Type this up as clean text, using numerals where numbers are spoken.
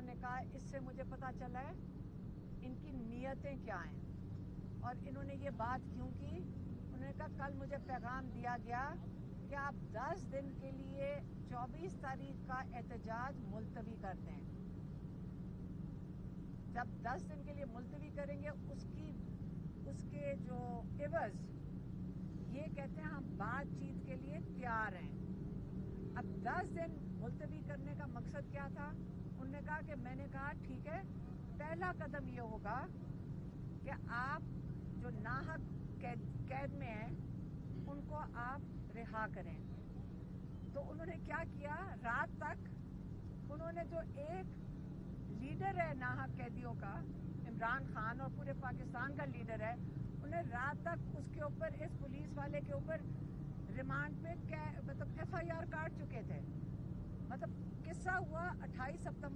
खान ने कहा इससे मुझे पता चला है इनकी नीयतें क्या हैं और इन्होंने ये बात क्यों की। उन्होंने कहा कल मुझे पैगाम दिया गया कि आप 10 दिन के लिए 24 तारीख का एहतजाज मुलतवी कर दें। जब 10 दिन के लिए मुलतवी करेंगे उसके जो एवज ये कहते हैं हम बातचीत के लिए तैयार हैं। अब 10 दिन मुलतवी करने का मकसद क्या था। उन्होंने कहा कि मैंने कहा ठीक है, पहला कदम ये होगा कि आप जो नाहक कैद में हैं उनको आप रिहा करें। तो उन्होंने क्या किया, रात तक उन्होंने जो एक लीडर है नाहक कैदियों का, इमरान खान और पूरे पाकिस्तान का लीडर है, उन्हें रात तक उसके ऊपर, इस पुलिस वाले के ऊपर रिमांड पे मतलब FIR काट चुके थे। मतलब किस्सा हुआ 28 सितंबर